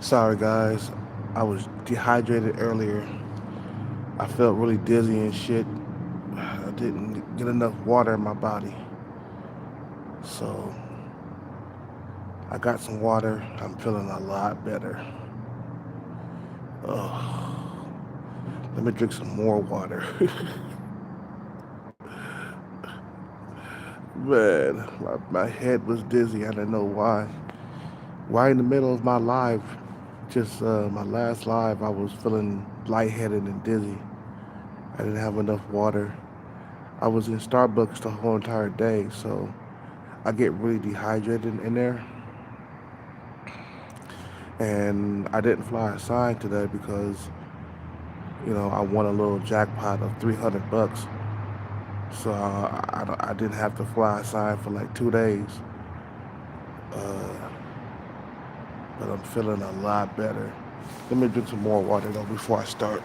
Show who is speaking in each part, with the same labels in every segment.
Speaker 1: Sorry, guys. I was dehydrated earlier. I felt really dizzy and shit. I didn't get enough water in my body. So I got some water. I'm feeling a lot better. Oh, let me drink some more water. Man, my head was dizzy. I didn't know why. Right in the middle of my live, just my last live, I was feeling lightheaded and dizzy. I didn't have enough water. I was in Starbucks the whole entire day, so I get really dehydrated in there. And I didn't fly a sign today because, I won a little jackpot of 300 bucks. So I didn't have to fly a sign for like 2 days. Uh, but I'm feeling a lot better. Let me drink some more water though before I start.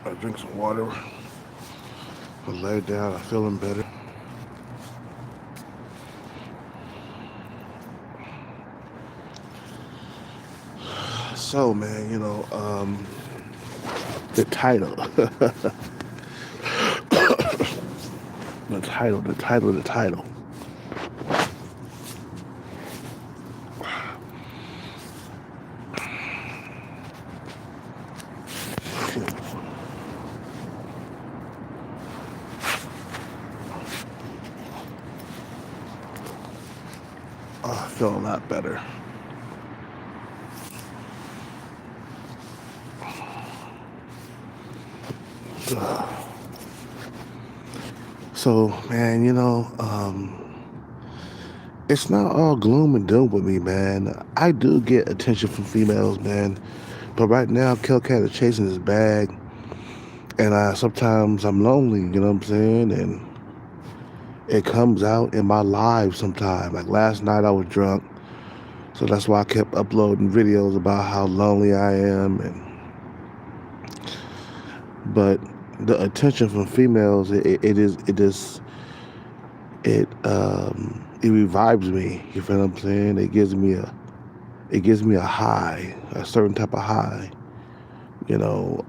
Speaker 1: I drink some water. I lay down. I'm feeling better. So man, the title, the title. Oh, I feel a lot better. So, man, it's not all gloom and doom with me, man. I do get attention from females, man. But right now, Kelcat is chasing his bag, and sometimes I'm lonely, you know what I'm saying? And it comes out in my live sometime. Like last night, I was drunk, so that's why I kept uploading videos about how lonely I am. But the attention from females, it revives me. You feel what I'm saying? It gives me a high, a certain type of high. You know,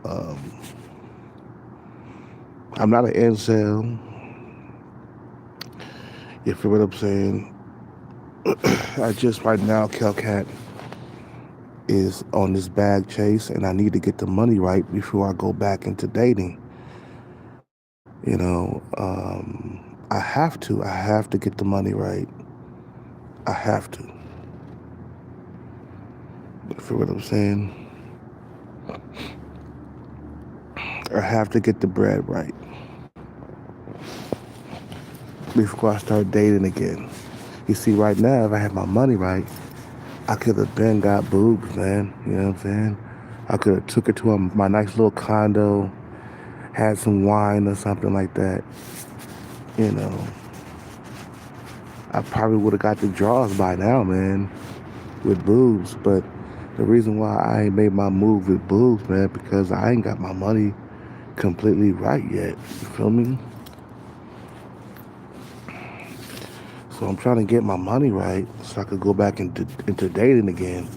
Speaker 1: I'm not an incel. You feel what I'm saying? I just right now, Kelcat is on this bag chase, and I need to get the money right before I go back into dating. I have to. I have to get the money right. I have to. You feel what I'm saying? I have to get the bread right before I start dating again. You see, right now, if I had my money right, I could have been got boobs, man. You know what I'm saying? I could have took her to my nice little condo, had some wine or something like that. You know, I probably would have got the draws by now, man, with boobs. But the reason why I ain't made my move with boobs, man, because I ain't got my money completely right yet. You feel me? So I'm trying to get my money right so I could go back into dating again.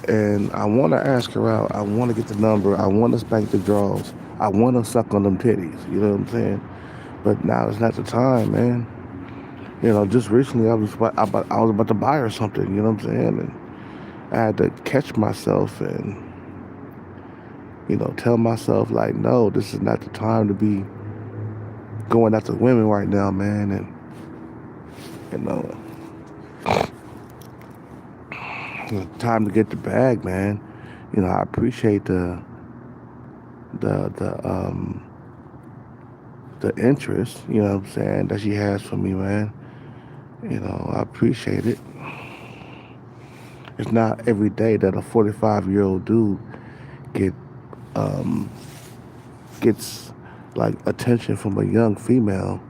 Speaker 1: And I want to ask her out. I want to get the number. I want to spank the draws. I want to suck on them titties. You know what I'm saying? But now it's not the time, man. Just recently I was about to buy her something. You know what I'm saying? And I had to catch myself and tell myself like, no, this is not the time to be going after women right now, man. And you know, time to get the bag, man. I appreciate the the um the interest, what I'm saying, that she has for me, man. I appreciate it. It's not every day that a 45-year-old dude get um, gets like attention from a young female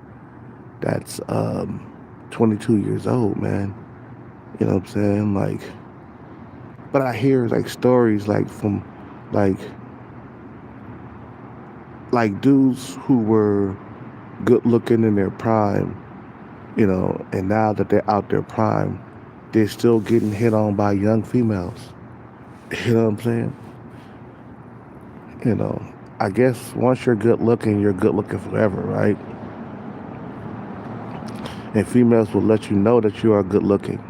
Speaker 1: that's 22 years old, man. You know what I'm saying? But I hear like stories like from like dudes who were good looking in their prime, and now that they're out their prime, they're still getting hit on by young females. You know what I'm saying? You know, I guess once you're good looking forever, right? And females will let you know that you are good looking.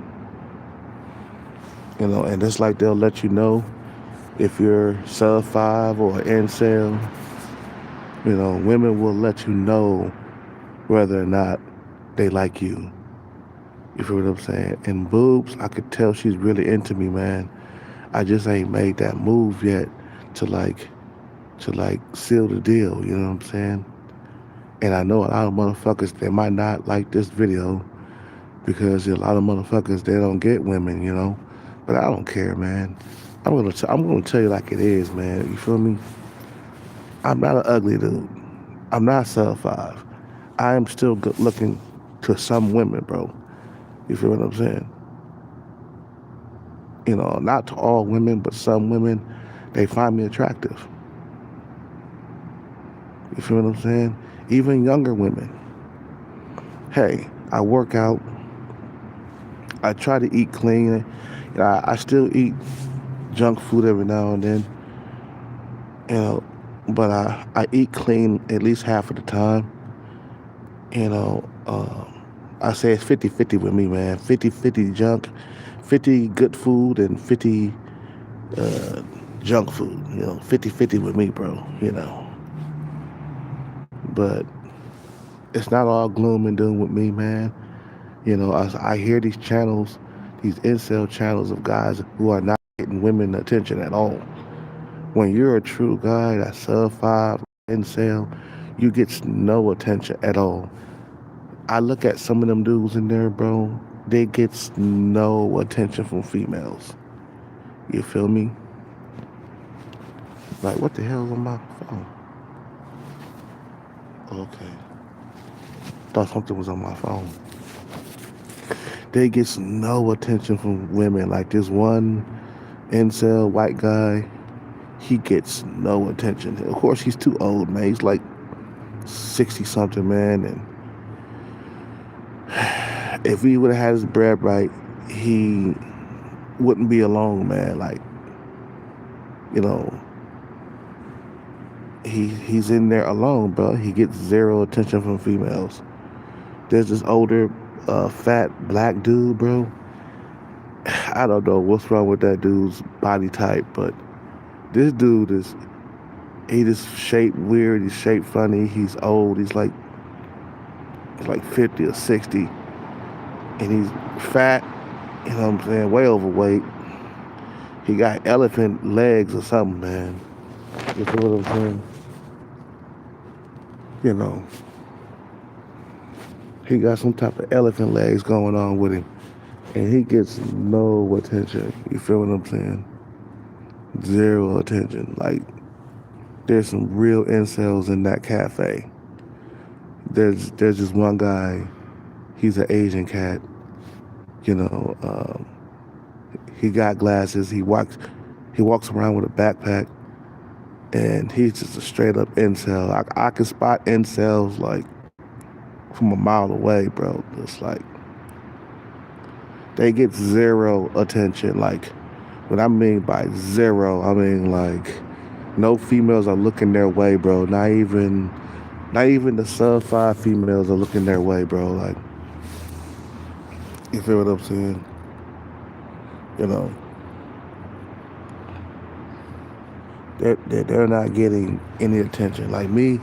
Speaker 1: And it's like they'll let you know if you're sub five or incel. Women will let you know whether or not they like you. You feel what I'm saying? And boobs, I could tell she's really into me, man. I just ain't made that move yet to seal the deal. You know what I'm saying? And I know a lot of motherfuckers they might not like this video because a lot of motherfuckers they don't get women. But I don't care, man. I'm gonna tell you like it is, man. You feel me? I'm not an ugly dude. I'm not sub five. I am still good looking to some women, bro. You feel what I'm saying? Not to all women, but some women, they find me attractive. You feel what I'm saying? Even younger women. Hey, I work out. I try to eat clean. I still eat junk food every now and then. You know, but I eat clean at least half of the time. You know, I say it's 50-50 with me, man. 50-50 junk, 50 good food, and 50 uh, junk food. 50-50 with me, bro. But it's not all gloom and doom with me, man. I hear these channels, these incel channels of guys who are not getting women attention at all. When you're a true guy that's sub five incel, you get no attention at all. I look at some of them dudes in there, bro. They gets no attention from females. You feel me? Like, what the hell's on my phone? Okay. Thought something was on my phone. They gets no attention from women. Like this one incel white guy, he gets no attention. Of course, he's too old, man. He's like 60 something, man. And if he would have had his bread right, he wouldn't be alone, man. Like, you know, he's in there alone, bro. He gets zero attention from females. There's this older, fat black dude, bro. I don't know what's wrong with that dude's body type, but this dude he just shaped weird. He's shaped funny. He's old. He's like 50 or 60, and he's fat. You know what I'm saying? Way overweight. He got elephant legs or something, man. You feel what I'm saying? You know, he got some type of elephant legs going on with him, and he gets no attention. You feel what I'm saying? Zero attention. Like, there's some real incels in that cafe. There's just one guy. He's an Asian cat. You know, he got glasses. He walks around with a backpack, and he's just a straight up incel. I can spot incels like from a mile away, bro. It's like they get zero attention. Like, what I mean by zero, I mean like no females are looking their way, bro. Not even the sub five females are looking their way, bro. Like, you feel what I'm saying? You know, they're not getting any attention. Like me,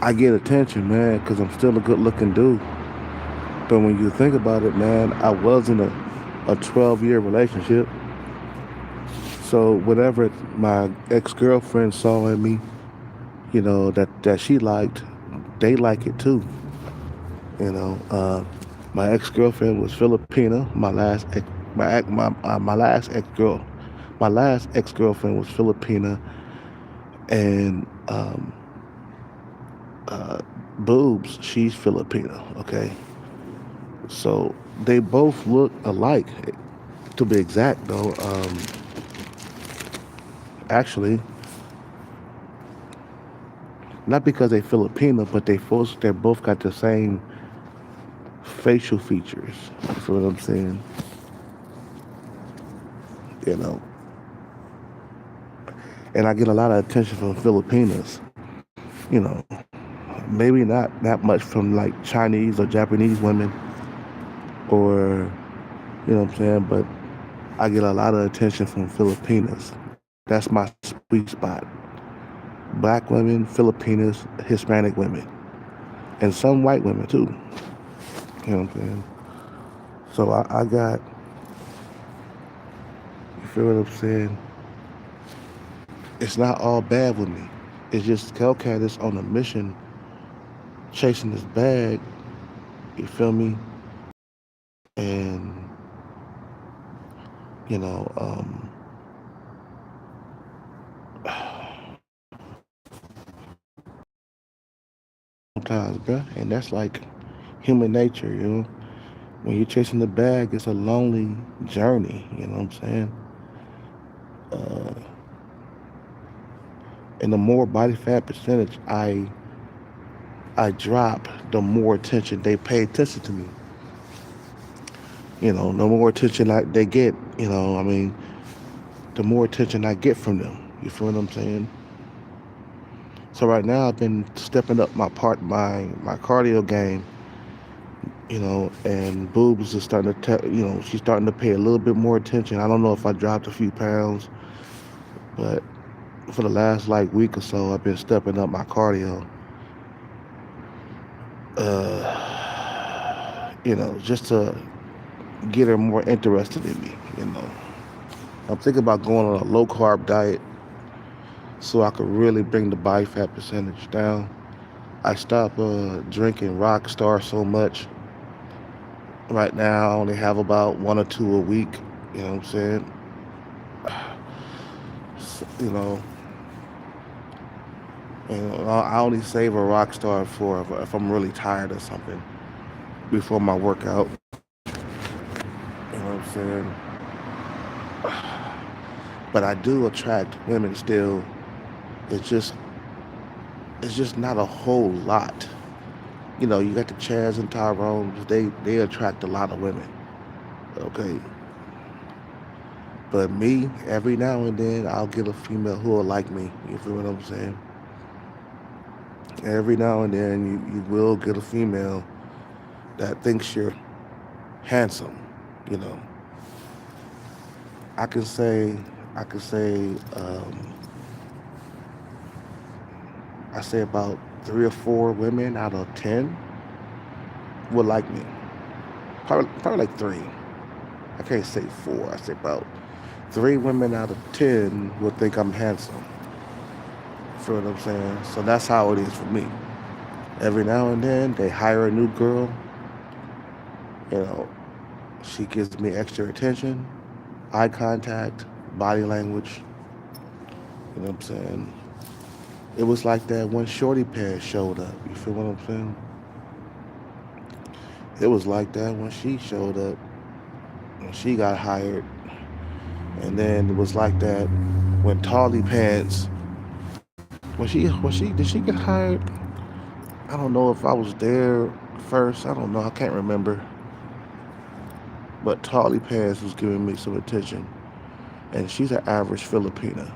Speaker 1: I get attention, man, because I'm still a good looking dude. But when you think about it, man, I was in a 12-year relationship. So whatever my ex-girlfriend saw in me, that she liked, they like it too. You know, my ex-girlfriend was Filipina, my last My last ex girlfriend was Filipina, and uh, boobs. She's Filipino. Okay, so they both look alike. To be exact, though, actually, not because they Filipino, but they both got the same facial features. You feel what I'm saying? You know, and I get a lot of attention from Filipinas. You know, maybe not that much from like Chinese or Japanese women, or you know what I'm saying, but I get a lot of attention from Filipinas. That's my sweet spot. Black women, Filipinas, Hispanic women, and some white women too. You know what I'm saying? So I got, you feel what I'm saying? It's not all bad with me. It's just Hellcat is on a mission chasing this bag, you feel me? And, you know, sometimes, bruh, and that's like human nature, you know? When you're chasing the bag, it's a lonely journey, you know what I'm saying? Uh, and the more body fat percentage I drop, the more attention they pay attention to me. You know, the more attention they get, you know, I mean, the more attention I get from them. You feel what I'm saying? So right now I've been stepping up my cardio game, you know, and boobs is starting to you know, she's starting to pay a little bit more attention. I don't know if I dropped a few pounds, but for the last like week or so I've been stepping up my cardio. You know, just to get her more interested in me, you know. I'm thinking about going on a low carb diet so I could really bring the body fat percentage down. I stopped drinking Rockstar so much. Right now, I only have about one or two a week. You know what I'm saying? You know, and I only save a Rockstar for if I'm really tired or something before my workout. You know what I'm saying? But I do attract women still. It's just it's just not a whole lot. You know, you got the Chaz and Tyrones. They attract a lot of women. Okay, but me, every now and then, I'll get a female who will like me. You feel what I'm saying? Every now and then, you will get a female that thinks you're handsome. You know, I can say, I can say, I say about 3 or 4 women out of 10 would like me. Probably like three. I can't say four. I say about 3 women out of 10 would think I'm handsome. Feel what I'm saying? So that's how it is for me. Every now and then they hire a new girl. You know, she gives me extra attention, eye contact, body language. You know what I'm saying? It was like that when Shorty Pants showed up. You feel what I'm saying? It was like that when she showed up, when she got hired. And then it was like that when Tawley Pants, did she get hired? I don't know if I was there first. I don't know. I can't remember. But Tawley Pants was giving me some attention. And she's an average Filipina.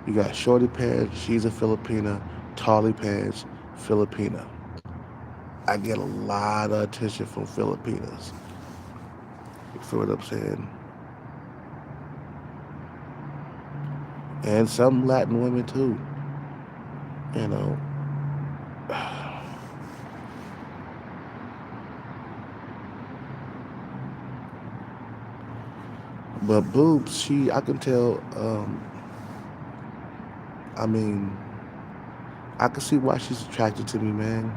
Speaker 1: You got Shorty Pants, she's a Filipina. Tawley Pants, Filipina. I get a lot of attention from Filipinas. You feel what I'm saying? And some Latin women too. You know. But boobs, I can tell. I mean, I can see why she's attracted to me, man.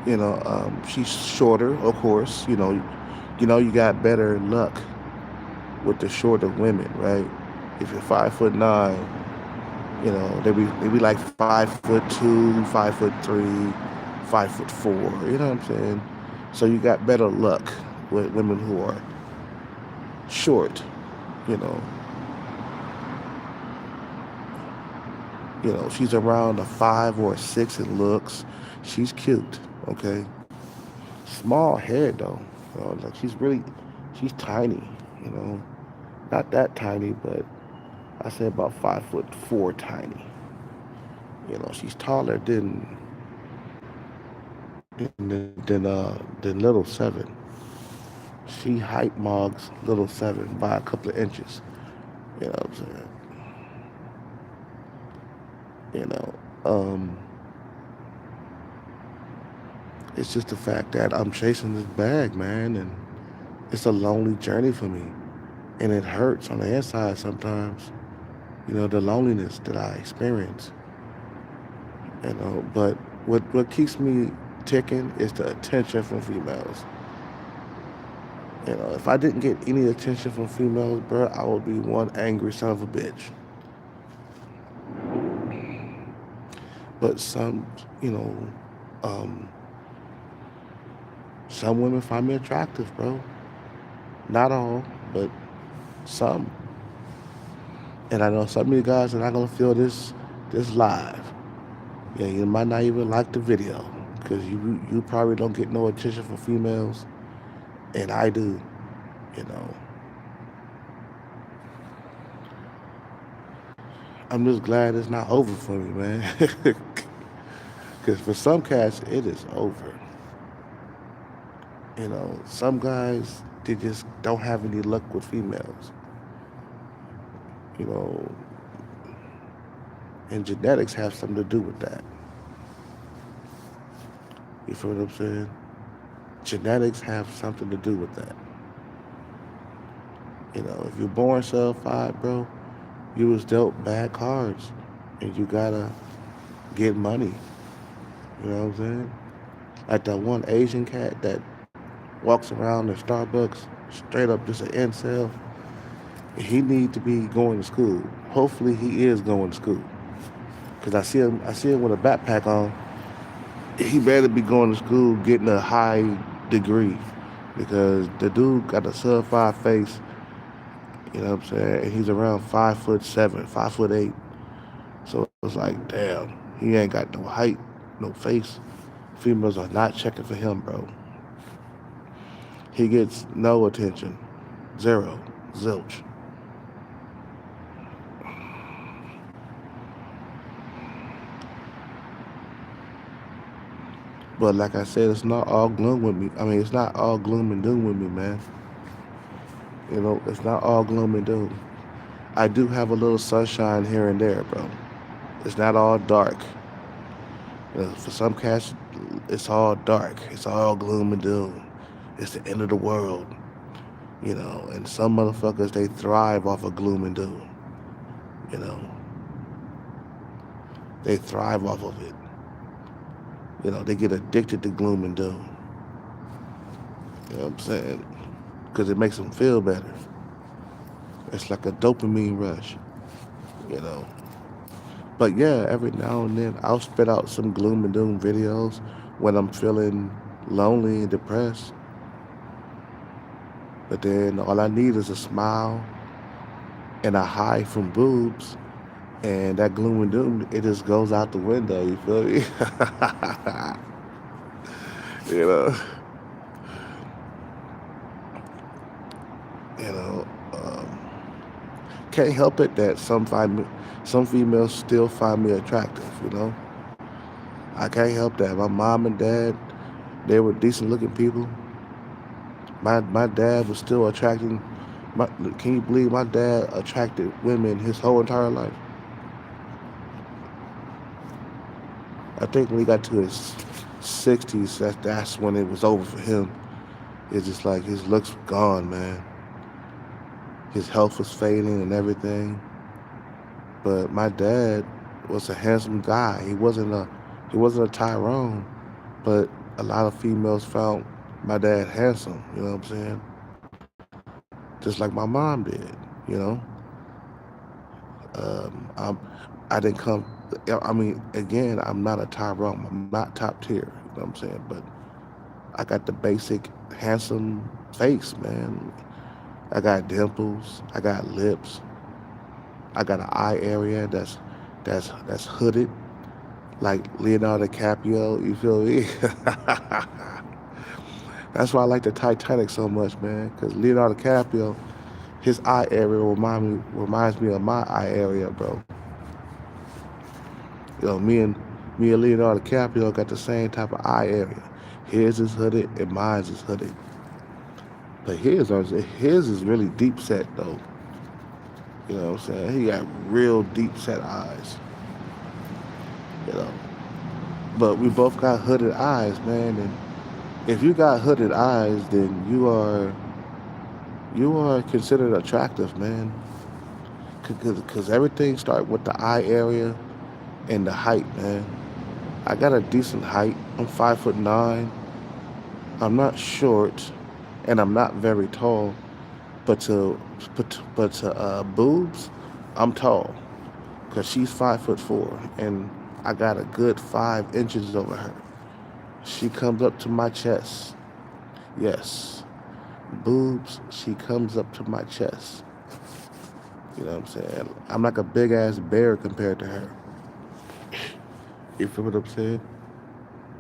Speaker 1: You know, she's shorter, of course. You know, You got better luck with the shorter women, right? If you're 5'9", they be like 5'2", 5'3", 5'4". You know what I'm saying? So you got better luck with women who are short. You know, she's around a 5 or a 6 in looks. She's cute. Okay, small head though. Like she's tiny. You know, not that tiny, but I say about 5'4" tiny. She's taller than little seven. She hype mogs little seven by a couple of inches. You know what I'm saying? You know, um, it's just the fact that I'm chasing this bag, man, and it's a lonely journey for me, and it hurts on the inside sometimes. The loneliness that I experience. But what keeps me ticking is the attention from females. If I didn't get any attention from females, bro, I would be one angry son of a bitch. But you know, um, some women find me attractive, bro. Not all, but some. And I know some of you guys are not gonna feel this live. Yeah, you might not even like the video because you probably don't get no attention from females, and I do. You know, I'm just glad it's not over for me, man. Because for some cats, it is over. Some guys they just don't have any luck with females. You know, and genetics have something to do with that. You feel what I'm saying? Genetics have something to do with that. If you're born sub 5, bro, you was dealt bad cards, and you gotta get money. You know what I'm saying? Like that one Asian cat that walks around in Starbucks, straight up just an incel. He need to be going to school. Hopefully, he is going to school. Cause I see him with a backpack on. He better be going to school getting a high degree, because the dude got a sub 5 face. You know what I'm saying? And he's around 5'7", 5'8". So it's like, damn, he ain't got no height, no face. Females are not checking for him, bro. He gets no attention, zero, zilch. But like I said, it's not all gloom with me. I mean, it's not all gloom and doom with me, man. It's not all gloom and doom. I do have a little sunshine here and there, bro. It's not all dark. For some cats, it's all dark. It's all gloom and doom. It's the end of the world. And some motherfuckers, they thrive off of gloom and doom. You know, they thrive off of it. They get addicted to gloom and doom. You know what I'm saying? Because it makes them feel better. It's like a dopamine rush. You know. But yeah, every now and then I'll spit out some gloom and doom videos when I'm feeling lonely and depressed. But then all I need is a smile and a high from boobs, and that gloom and doom, it just goes out the window. You feel me? you know, you know. Can't help it that some females still find me attractive. I can't help that. My mom and dad, they were decent looking people. My dad was still attracting. Can you believe my dad attracted women his whole entire life? I think when he got to his 60s, that's when it was over for him. It's just like his looks were gone, man. His health was fading and everything. But my dad was a handsome guy. He wasn't a Tyrone, but a lot of females found my dad handsome. You know what I'm saying? Just like my mom did. You know, um, I'm, I didn't come. I mean, again, I'm not a Tyrone. I'm not top tier. You know what I'm saying? But I got the basic handsome face, man. I got dimples. I got lips. I got an eye area that's hooded like Leonardo DiCaprio. You feel me? That's why I like the Titanic so much, man. Because Leonardo DiCaprio, his eye area reminds me of my eye area, bro. You know, me and Leonardo DiCaprio got the same type of eye area. His is hooded and mine is hooded. But his is really deep set though. You know what I'm saying? He got real deep set eyes. You know. But we both got hooded eyes, man. And if you got hooded eyes, then you are considered attractive, man. Cause everything start with the eye area and the height, man. I got a decent height. I'm 5'9". I'm not short, and I'm not very tall. But to boobs, I'm tall. Cause she's 5'4", and I got a good 5 inches over her. She comes up to my chest. Yes, boobs. She comes up to my chest. You know what I'm saying? I'm like a big ass bear compared to her. You feel what I'm saying?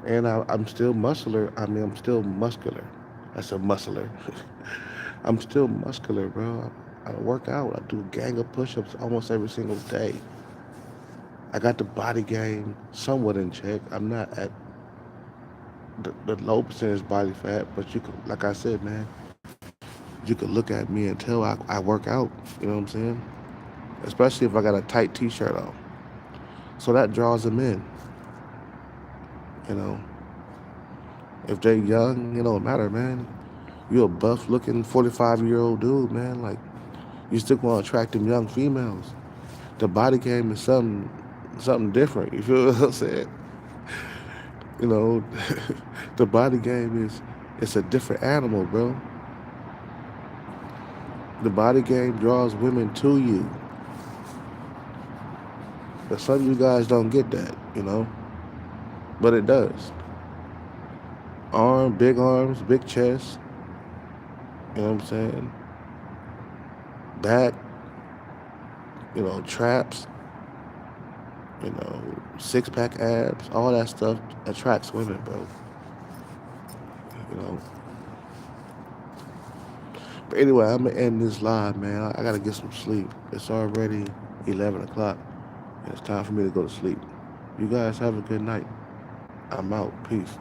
Speaker 1: And I'm still muscular. I mean, I'm still muscular. I said muscular. I'm still muscular, bro. I work out. I do gang of push-ups almost every single day. I got the body game somewhat in check. I'm not at the low percentage body fat, but you could, like I said, man, you could look at me and tell I work out. You know what I'm saying? Especially if I got a tight T-shirt on. So that draws them in. You know, if they're young, it don't matter, man. You a buff looking 45-year-old dude, man. Like you still want to attract them young females. The body game is something different. You feel what I'm saying? You know, the body game is it's a different animal, bro. The body game draws women to you, but some of you guys don't get that, you know. But it does. Arms, big chest. You know what I'm saying? Back. You know, traps. You know, six pack abs. All that stuff attracts women, bro. You know. But anyway, I'm gonna end this live, man. I gotta get some sleep. It's already 11 o'clock. And it's time for me to go to sleep. You guys have a good night. I'm out. Peace.